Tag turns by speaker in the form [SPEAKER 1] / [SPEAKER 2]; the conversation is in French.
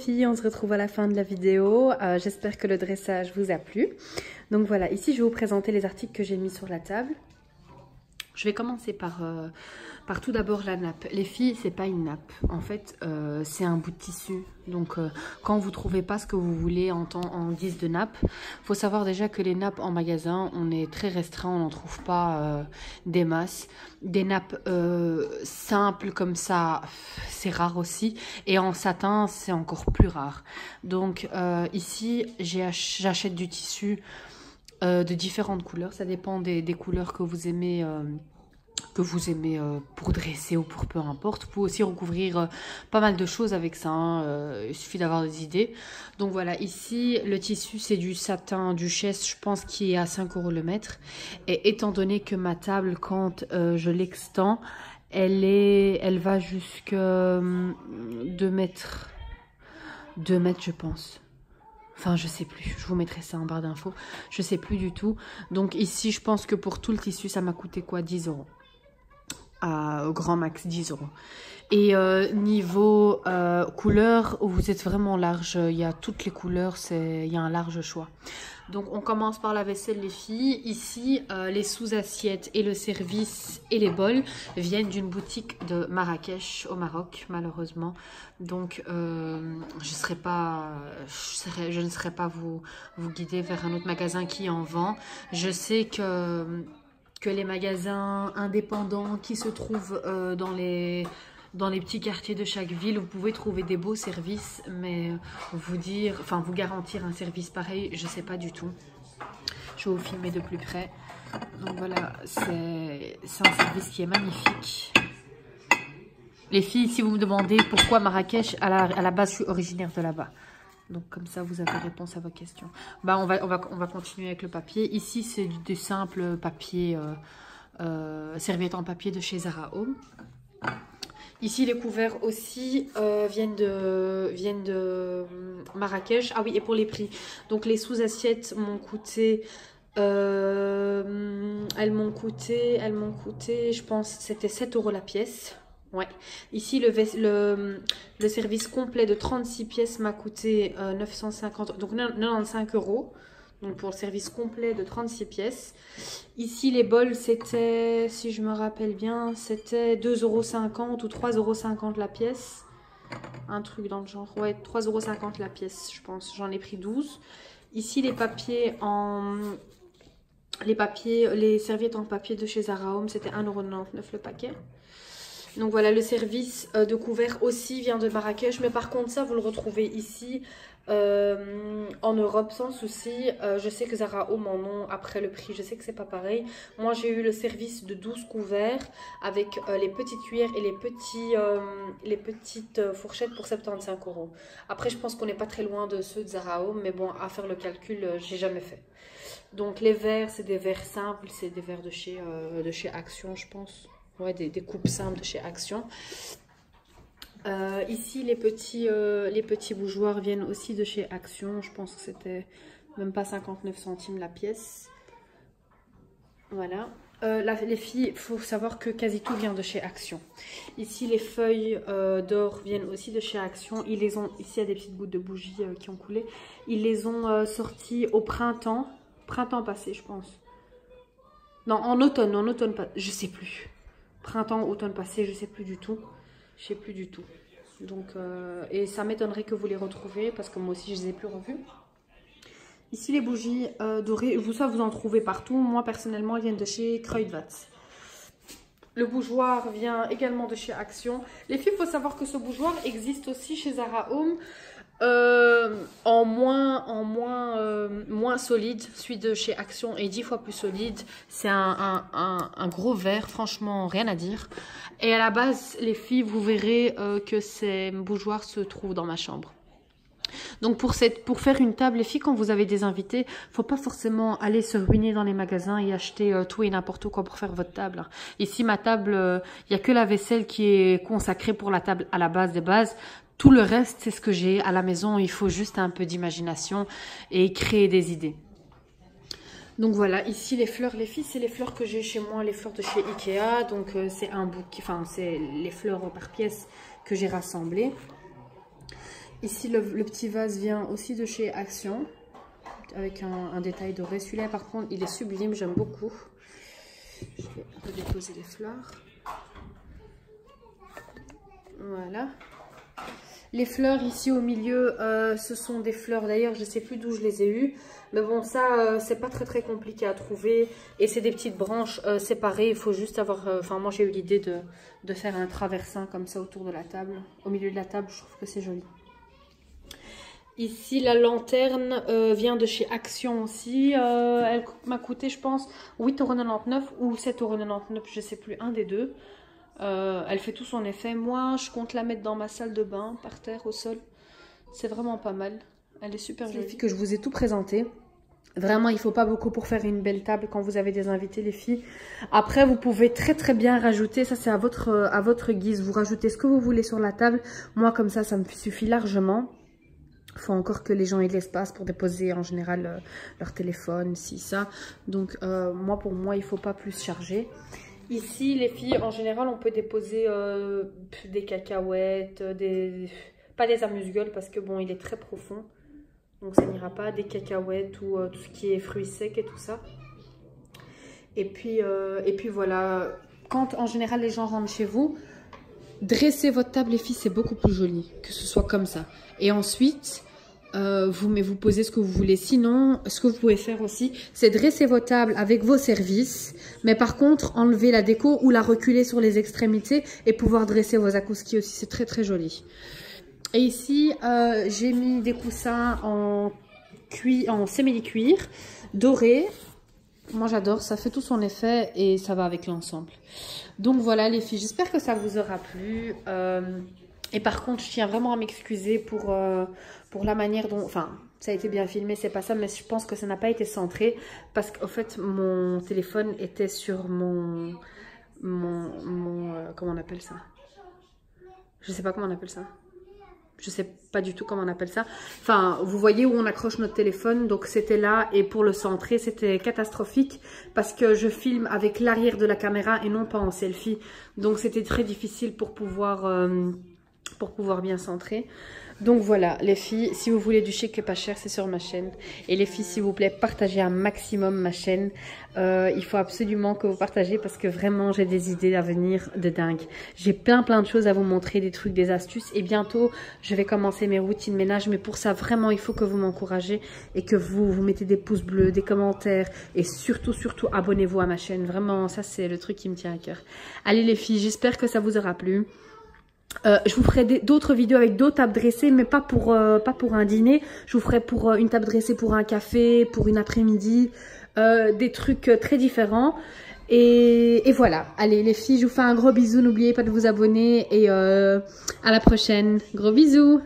[SPEAKER 1] filles, on se retrouve à la fin de la vidéo. J'espère que le dressage vous a plu. Donc voilà, ici je vais vous présenter les articles que j'ai mis sur la table. Je vais commencer par tout d'abord la nappe. Les filles, c'est pas une nappe. En fait, c'est un bout de tissu. Donc, quand vous trouvez pas ce que vous voulez en guise de nappe, faut savoir déjà que les nappes en magasin, on est très restreint. On n'en trouve pas des masses. Des nappes simples comme ça, c'est rare aussi. Et en satin, c'est encore plus rare. Donc, ici, j'achète du tissu de différentes couleurs. Ça dépend des couleurs que vous aimez. Pour dresser ou pour peu importe. Vous pouvez aussi recouvrir pas mal de choses avec ça, hein. Il suffit d'avoir des idées. Donc voilà, ici le tissu c'est du satin Duchesse, je pense qui est à 5 € le mètre. Et étant donné que ma table, quand je l'extends, elle va jusqu'à 2 mètres je pense. Enfin, je sais plus, je vous mettrai ça en barre d'infos. Je sais plus du tout. Donc ici, je pense que pour tout le tissu, ça m'a coûté quoi, 10 €. Au grand max 10 €. Et niveau couleur, vous êtes vraiment large. Il y a toutes les couleurs, il y a un large choix. Donc on commence par la vaisselle les filles. Ici les sous-assiettes et le service et les bols viennent d'une boutique de Marrakech au Maroc malheureusement. Donc je ne serai pas vous guider vers un autre magasin qui en vend. Je sais que les magasins indépendants qui se trouvent dans les petits quartiers de chaque ville, vous pouvez trouver des beaux services, mais vous garantir un service pareil, je ne sais pas du tout. Je vais vous filmer de plus près. Donc voilà, c'est un service qui est magnifique. Les filles, si vous me demandez pourquoi Marrakech, à la base, je suis originaire de là-bas. Donc comme ça, vous avez réponse à vos questions. Bah, on va continuer avec le papier. Ici, c'est du simple papier, serviette en papier de chez Zara Home. Ici, les couverts aussi viennent de Marrakech. Ah oui, et pour les prix. Donc les sous-assiettes m'ont coûté... elles m'ont coûté, je pense, c'était 7 € la pièce. Ouais. Ici, le service complet de 36 pièces m'a coûté 950, donc 95 €. Donc pour le service complet de 36 pièces. Ici, les bols, c'était, si je me rappelle bien, c'était 2,50 € ou 3,50 € la pièce. Un truc dans le genre. Ouais, 3,50 € la pièce, je pense. J'en ai pris 12. Ici, les serviettes en papier de chez Zara Home, c'était 1,99 € le paquet. Donc voilà, le service de couvert aussi vient de Marrakech. Mais par contre, ça, vous le retrouvez ici en Europe sans souci. Je sais que Zara Home en ont après le prix. Je sais que c'est pas pareil. Moi, j'ai eu le service de 12 couverts avec les petites cuillères et les petites fourchettes pour 75 €. Après, je pense qu'on n'est pas très loin de ceux de Zara Home. Mais bon, à faire le calcul, j'ai jamais fait. Donc les verres, c'est des verres simples. C'est des verres de chez Action, je pense. Ouais, des coupes simples de chez Action. Ici, les petits bougeoirs viennent aussi de chez Action. Je pense que c'était même pas 59 centimes la pièce. Voilà. Les filles, il faut savoir que quasi tout vient de chez Action. Ici, les feuilles d'or viennent aussi de chez Action. Ils les ont, ici, il y a des petites gouttes de bougies qui ont coulé. Ils les ont sorties au printemps passé, je pense. Non, en automne, je sais plus. Printemps, automne passé, je sais plus du tout. Je sais plus du tout. Donc, et ça m'étonnerait que vous les retrouviez parce que moi aussi je les ai plus revues. Ici les bougies dorées, ça vous en trouvez partout. Moi personnellement, elles viennent de chez Kruidvat. Le bougeoir vient également de chez Action. Les filles, il faut savoir que ce bougeoir existe aussi chez Zara Home. En moins solide. Celui de chez Action est 10 fois plus solide. C'est un gros verre, franchement rien à dire. Et à la base, les filles, vous verrez que ces bougeoirs se trouvent dans ma chambre. Donc pour faire une table, les filles, quand vous avez des invités, faut pas forcément aller se ruiner dans les magasins et acheter tout et n'importe quoi pour faire votre table. Ici, ma table, il n'y a que la vaisselle qui est consacrée pour la table à la base des bases. Tout le reste, c'est ce que j'ai à la maison. Il faut juste un peu d'imagination et créer des idées. Donc voilà, ici les fleurs, les filles, c'est les fleurs que j'ai chez moi, les fleurs de chez Ikea. Donc c'est un bouquet, enfin c'est les fleurs par pièce que j'ai rassemblées. Ici, le petit vase vient aussi de chez Action, avec un détail doré. Celui-là, par contre, il est sublime, j'aime beaucoup. Je vais redéposer les fleurs. Voilà. Les fleurs ici au milieu, ce sont des fleurs, d'ailleurs, je ne sais plus d'où je les ai eues. Mais bon, ça, c'est pas très compliqué à trouver. Et c'est des petites branches séparées. Il faut juste avoir... Enfin, moi, j'ai eu l'idée de faire un traversin comme ça autour de la table. Au milieu de la table, je trouve que c'est joli. Ici, la lanterne vient de chez Action aussi. Elle m'a coûté, je pense, 8,99 € ou 7,99 €, je ne sais plus, un des deux. Elle fait tout son effet. Moi, je compte la mettre dans ma salle de bain, par terre, au sol. C'est vraiment pas mal. Elle est super jolie. Que je vous ai tout présenté. Vraiment, il ne faut pas beaucoup pour faire une belle table quand vous avez des invités, les filles. Après, vous pouvez très bien rajouter. Ça, c'est à votre guise. Vous rajoutez ce que vous voulez sur la table. Moi, comme ça me suffit largement. Il faut encore que les gens aient de l'espace pour déposer en général leur téléphone, ci, ça. Donc, pour moi, il ne faut pas plus charger. Ici, les filles, en général, on peut déposer des cacahuètes, pas des amuse-gueules parce que bon, il est très profond. Donc, ça n'ira pas. Des cacahuètes ou tout ce qui est fruits secs et tout ça. Et puis voilà. Quand, en général, les gens rentrent chez vous, dressez votre table, les filles, c'est beaucoup plus joli que ce soit comme ça. Et ensuite, vous posez ce que vous voulez. Sinon, ce que vous pouvez faire aussi, c'est dresser vos tables avec vos services. Mais par contre, enlever la déco ou la reculer sur les extrémités et pouvoir dresser vos akouskis aussi. C'est très joli. Et ici, j'ai mis des coussins en simili-cuir doré. Moi, j'adore. Ça fait tout son effet et ça va avec l'ensemble. Donc voilà, les filles. J'espère que ça vous aura plu. Et par contre, je tiens vraiment à m'excuser pour la manière dont... Enfin, ça a été bien filmé, c'est pas ça, mais je pense que ça n'a pas été centré. Parce qu'en fait, mon téléphone était sur mon comment on appelle ça? Je sais pas comment on appelle ça. Je sais pas du tout comment on appelle ça. Enfin, vous voyez où on accroche notre téléphone. Donc, c'était là. Et pour le centrer, c'était catastrophique. Parce que je filme avec l'arrière de la caméra et non pas en selfie. Donc, c'était très difficile pour pouvoir bien centrer. Donc voilà, les filles, si vous voulez du chic et pas cher, c'est sur ma chaîne. Et les filles, s'il vous plaît, partagez un maximum ma chaîne. Il faut absolument que vous partagez parce que vraiment, j'ai des idées à venir de dingue. J'ai plein de choses à vous montrer, des trucs, des astuces. Et bientôt, je vais commencer mes routines ménage. Mais pour ça, vraiment, il faut que vous m'encouragez et que vous mettez des pouces bleus, des commentaires. Et surtout, abonnez-vous à ma chaîne. Vraiment, ça, c'est le truc qui me tient à cœur. Allez les filles, j'espère que ça vous aura plu. Je vous ferai d'autres vidéos avec d'autres tables dressées, mais pas pour un dîner. Je vous ferai pour une table dressée pour un café, pour une après-midi, des trucs très différents. Et voilà. Allez les filles, je vous fais un gros bisou. N'oubliez pas de vous abonner et à la prochaine. Gros bisous.